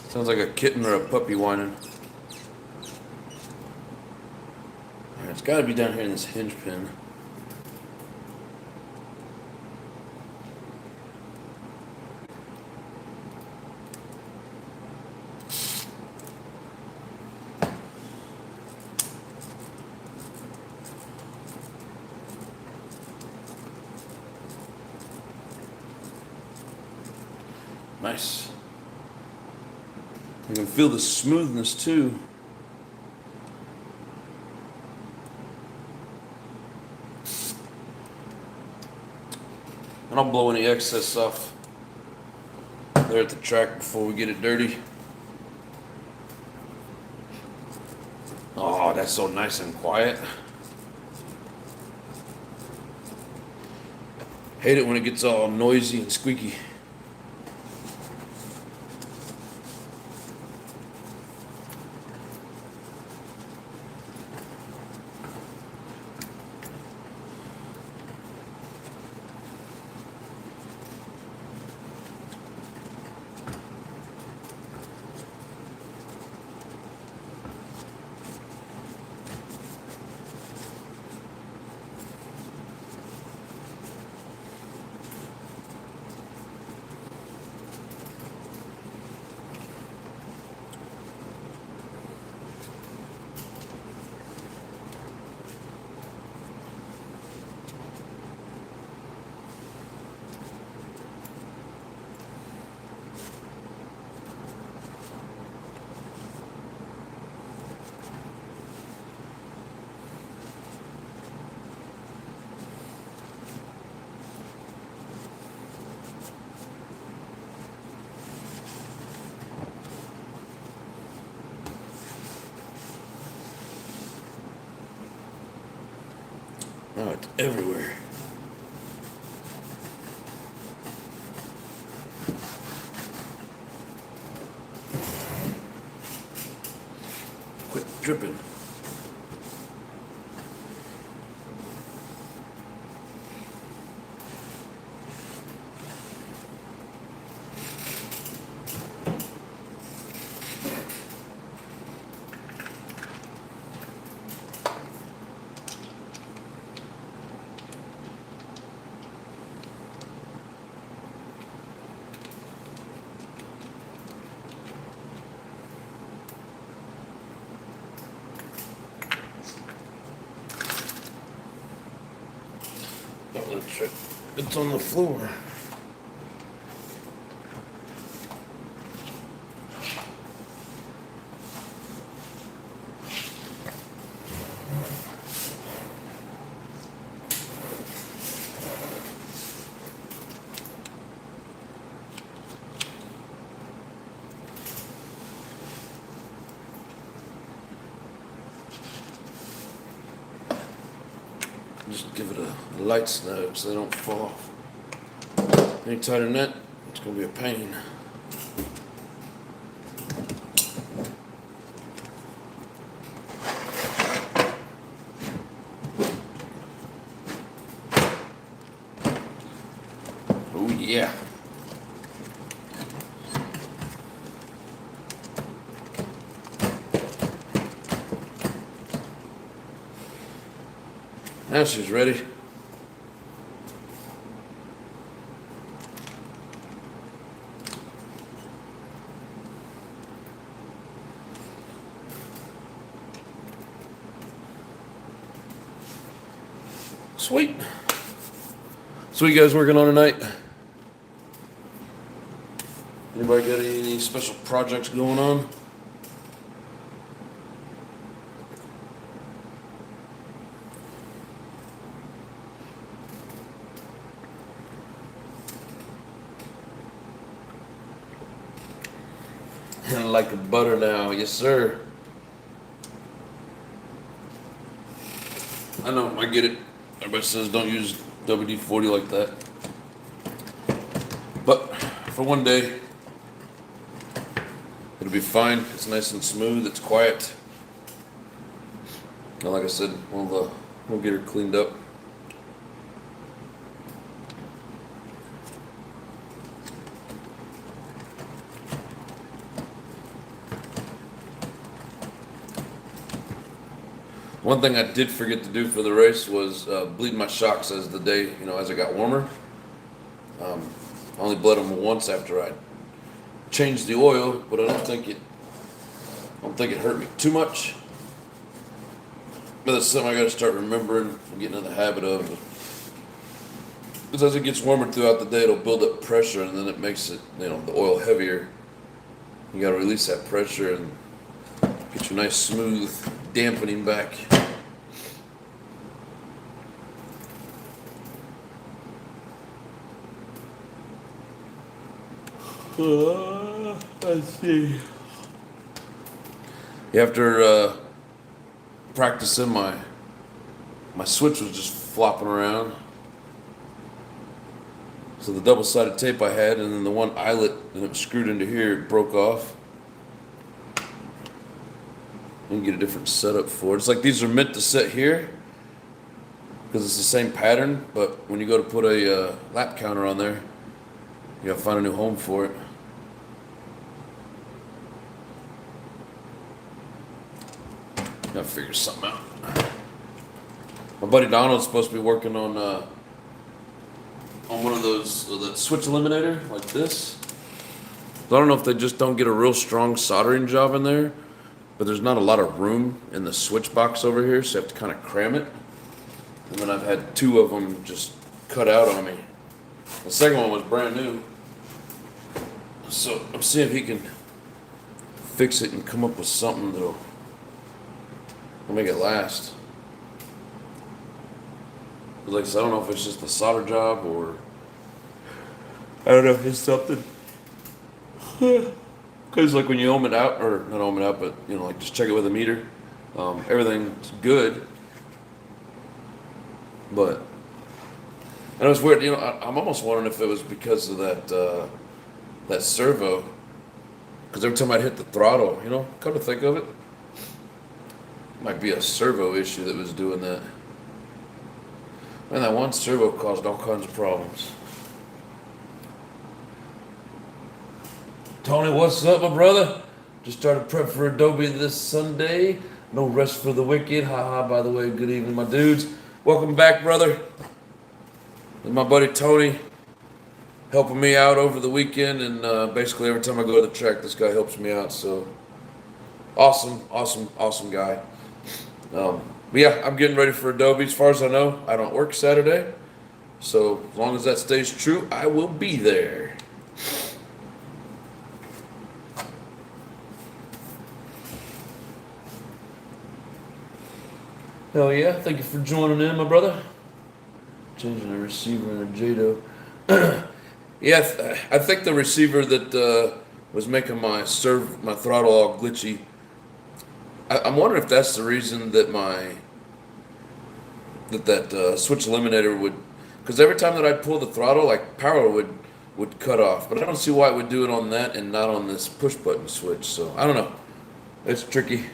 Sounds like a kitten or a puppy whining. Alright, it's got to be down here in this hinge pin. Nice. You can feel the smoothness too. And I'll blow any excess off there at the track before we get it dirty. Oh, that's so nice and quiet. Hate it when it gets all noisy and squeaky. Oh, it's everywhere. Quit dripping. It's on the floor. Just give it a light snug so they don't fall off. Any tighter than that, it's going to be a pain. Oh yeah. Now she's ready. Sweet. So what you guys working on tonight? Anybody got any special projects going on? Like butter now, yes sir. I know, I get it. Everybody says don't use WD-40 like that. But for one day, It'll be fine. It's nice and smooth. It's quiet. And like I said, we'll get her cleaned up. One thing I did forget to do for the race was bleed my shocks as the day, as it got warmer. I only bled them once after I changed the oil, but I don't think it hurt me too much. But that's something I got to start remembering and getting in the habit of. Because as it gets warmer throughout the day, it'll build up pressure, and then it makes it, the oil heavier. You got to release that pressure and get your nice smooth dampening back. Let's see. After practicing, my switch was just flopping around. So the double-sided tape I had, and then the one eyelet that was screwed into here, broke off. And get a different setup for it. It's like these are meant to sit here because it's the same pattern, but when you go to put a lap counter on there, you gotta find a new home for it. Gotta figure something out. My buddy Donald's supposed to be working on one of those that switch eliminator like this. So I don't know if they just don't get a real strong soldering job in there, but there's not a lot of room in the switch box over here, so you have to kind of cram it. And then I've had 2 of them just cut out on me. The second one was brand new. So I'm seeing if he can fix it and come up with something that'll make it last. Like I said, I don't know if it's just a solder job or I don't know if it's something. Because like when you ohm it out, or not ohm it out, but like just check it with a meter, everything's good. But and it was weird. I'm almost wondering if it was because of that servo. Because every time I'd hit the throttle, come to think of it, might be a servo issue that was doing that. Man, that one servo caused all kinds of problems. Tony, what's up, my brother? Just started prep for Adobe this Sunday. No rest for the wicked. Haha, by the way, good evening, my dudes. Welcome back, brother. And my buddy Tony helping me out over the weekend, and basically every time I go to the track, this guy helps me out. So awesome guy. But yeah, I'm getting ready for Adobe. As far as I know, I don't work Saturday, so as long as that stays true, I will be there. Hell yeah, thank you for joining in, my brother. Changing the receiver in a JADO. Yeah, I think the receiver that was making my throttle all glitchy, I'm wondering if that's the reason that that switch eliminator would, because every time that I'd pull the throttle, like power would cut off, but I don't see why it would do it on that and not on this push button switch. So I don't know, it's tricky.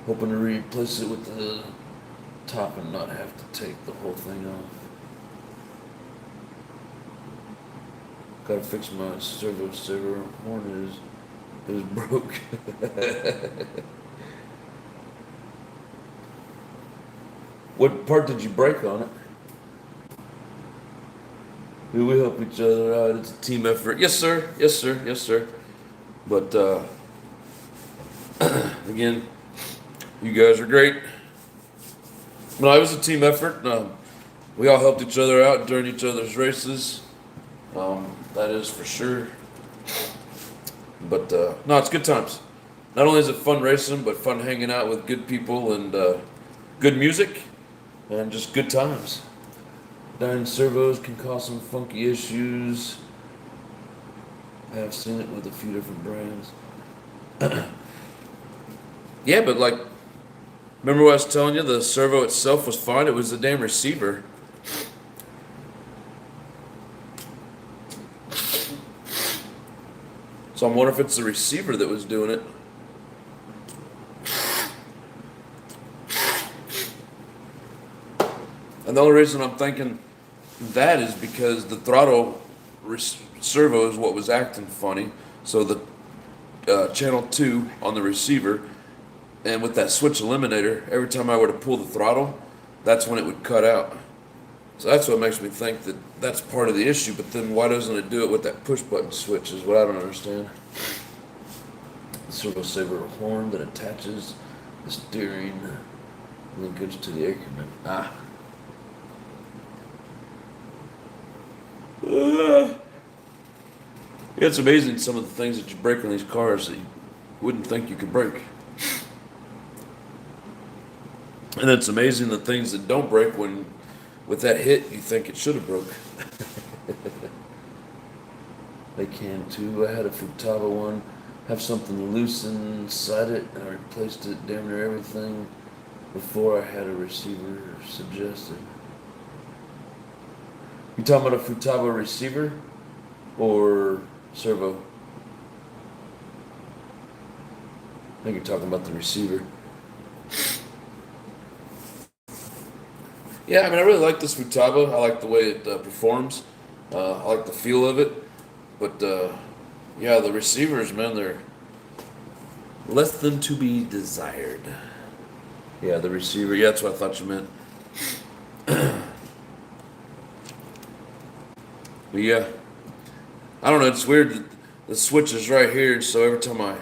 Hoping to replace it with the top and not have to take the whole thing off. Gotta fix my servo saver horn is broke. What part did you break on it? We help each other out. It's a team effort. Yes, sir. Yes, sir. Yes, sir. But again, you guys are great. No, it was a team effort. We all helped each other out during each other's races. That is for sure. But no, it's good times. Not only is it fun racing, but fun hanging out with good people and good music and just good times. Dying servos can cause some funky issues. I have seen it with a few different brands. Yeah, but like, remember what I was telling you? The servo itself was fine. It was the damn receiver. So I'm wondering if it's the receiver that was doing it. And the only reason I'm thinking that is because the throttle servo is what was acting funny. So the channel 2 on the receiver, and with that switch eliminator, every time I were to pull the throttle, that's when it would cut out. So that's what makes me think that that's part of the issue. But then why doesn't it do it with that push button switch is what I don't understand. The servo saver horn that attaches the steering linkage to the acreman. Yeah, it's amazing some of the things that you break on these cars that you wouldn't think you could break. And it's amazing the things that don't break when, with that hit, you think it should have broke. They can too. I had a Futaba one, have something loose inside it, and I replaced it damn near everything before I had a receiver suggested. You talking about a Futaba receiver or servo? I think you're talking about the receiver. Yeah, I mean, I really like this Futaba. I like the way it performs. I like the feel of it. But, yeah, the receivers, man, they're less than to be desired. Yeah, the receiver. Yeah, that's what I thought you meant. But, yeah. I don't know, it's weird that the switch is right here, so every time I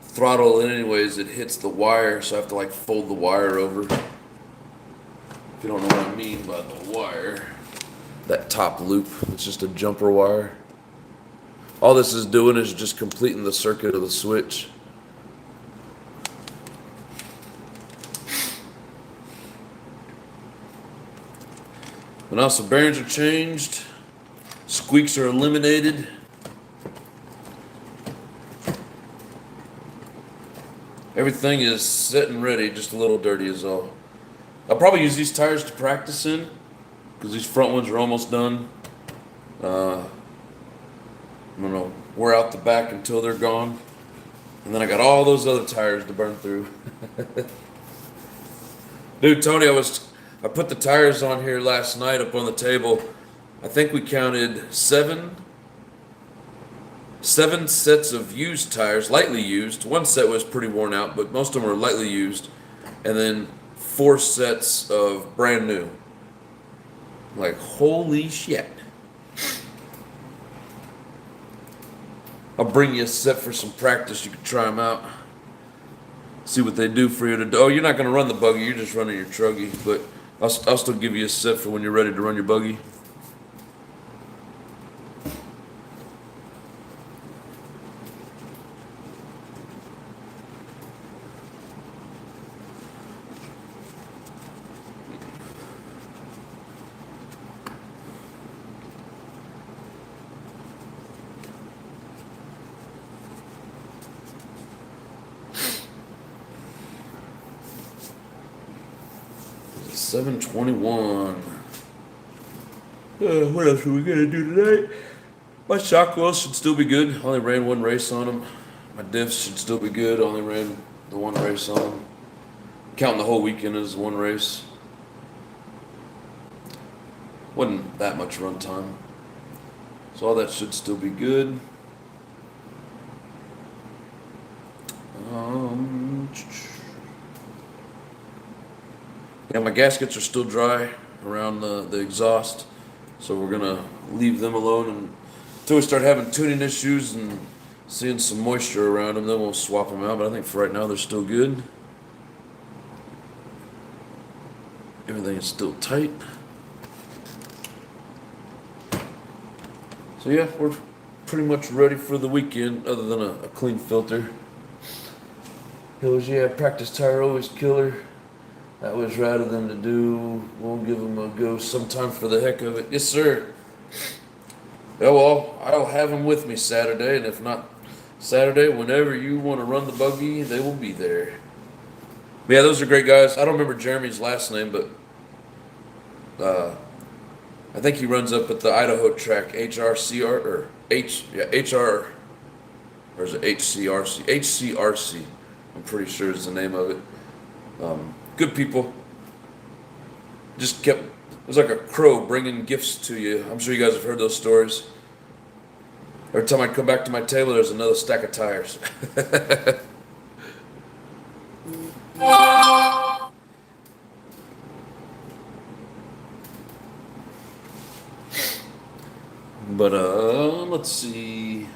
throttle it anyways, it hits the wire, so I have to, like, fold the wire over. If you don't know what I mean by the wire, that top loop, it's just a jumper wire. All this is doing is just completing the circuit of the switch. And also bearings are changed, squeaks are eliminated. Everything is set and ready, just a little dirty is all. I'll probably use these tires to practice in, because these front ones are almost done. I'm gonna wear out the back until they're gone, and then I got all those other tires to burn through. Dude, Tony, I put the tires on here last night up on the table. I think we counted seven sets of used tires, lightly used. One set was pretty worn out, but most of them were lightly used, and then 4 sets of brand new. Like, holy shit. I'll bring you a set for some practice. You can try them out. See what they do for you to do. Oh, you're not going to run the buggy. You're just running your truggy. But I'll still give you a set for when you're ready to run your buggy. $721. What else are we gonna do tonight? My shock wheels should still be good. I only ran 1 race on them. My diffs should still be good. I only ran the 1 race on them. Counting the whole weekend as 1 race. Wasn't that much run time. So all that should still be good. Yeah, my gaskets are still dry around the exhaust, so we're gonna leave them alone until we start having tuning issues and seeing some moisture around them. Then we'll swap them out. But I think for right now they're still good. Everything is still tight. So yeah, we're pretty much ready for the weekend, other than a clean filter. Hills, yeah, practice tire always killer. That was right of them to do. We'll give them a go sometime for the heck of it. Yes, sir. Yeah, well, I'll have them with me Saturday, and if not Saturday, whenever you want to run the buggy, they will be there. But yeah, those are great guys. I don't remember Jeremy's last name, but I think he runs up at the Idaho track, HRCR, or HR. or is it HCRC? HCRC, I'm pretty sure is the name of it. Good people. Just kept, it was like a crow bringing gifts to you. I'm sure you guys have heard those stories. Every time I come back to my table, there's another stack of tires. But let's see.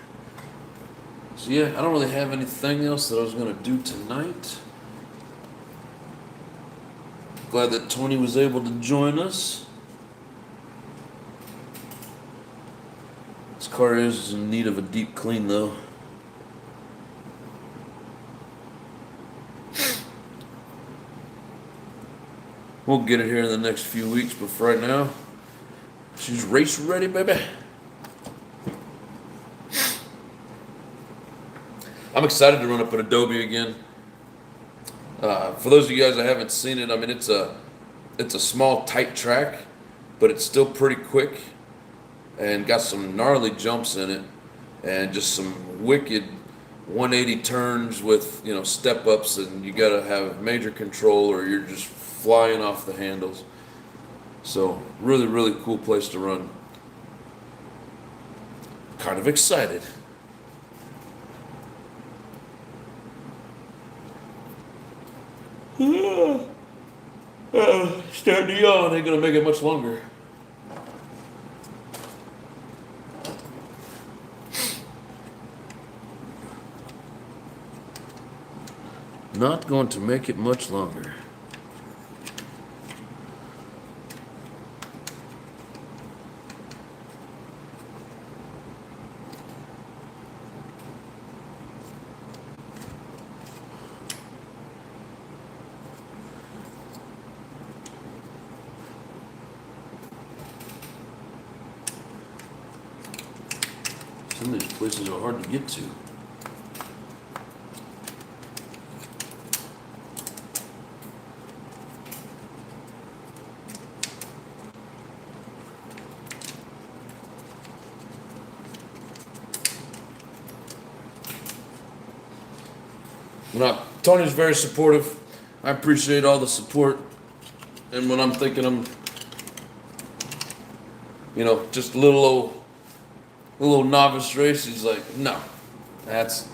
So yeah, I don't really have anything else that I was gonna do tonight. Glad that Tony was able to join us. This car is in need of a deep clean though. We'll get it here in the next few weeks, but for right now, she's race ready, baby. I'm excited to run up at Adobe again. For those of you guys that haven't seen it, I mean it's a small, tight track, but it's still pretty quick, and got some gnarly jumps in it, and just some wicked 180 turns with step ups, and you gotta have major control or you're just flying off the handles. So really, really cool place to run. Kind of excited. Starting to yawn. Ain't gonna make it much longer. Not going to make it much longer. Some of these places are hard to get to. Tony's very supportive. I appreciate all the support. And when I'm thinking I'm, just a little novice race, he's like, no,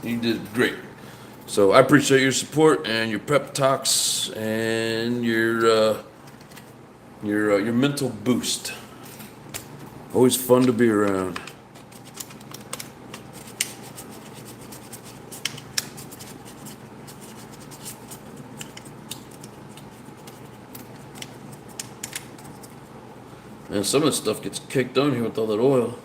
you did great. So I appreciate your support and your pep talks and your mental boost. Always fun to be around. And some of this stuff gets caked on here with all that oil.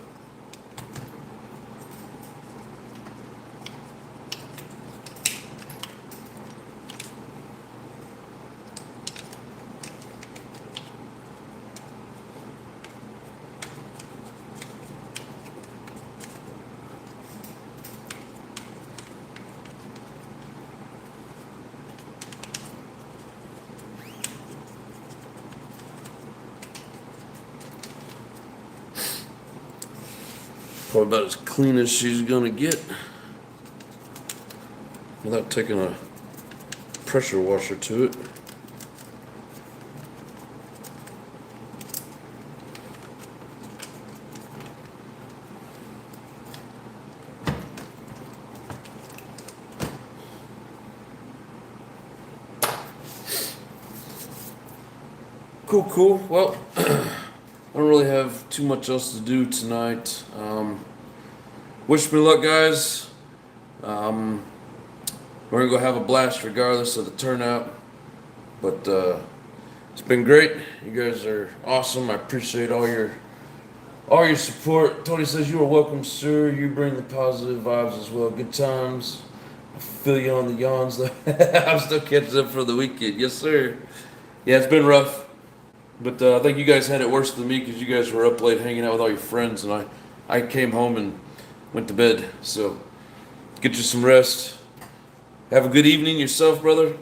Probably about as clean as she's gonna get without taking a pressure washer to it. Cool. Well, I don't really have too much else to do tonight. Wish me luck, guys. We're gonna go have a blast regardless of the turnout. But it's been great. You guys are awesome. I appreciate all your support. Tony says you are welcome, sir. You bring the positive vibes as well. Good times. I feel you on the yawns though. I'm still catching up for the weekend. Yes, sir. Yeah, it's been rough. But I think you guys had it worse than me because you guys were up late hanging out with all your friends, and I came home and went to bed. So get you some rest. Have a good evening yourself, brother.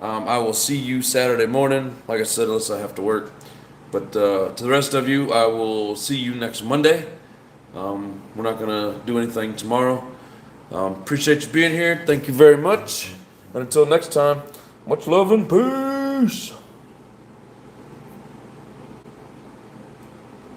I will see you Saturday morning. Like I said, unless I have to work. But to the rest of you, I will see you next Monday. We're not going to do anything tomorrow. Appreciate you being here. Thank you very much. And until next time, much love and peace.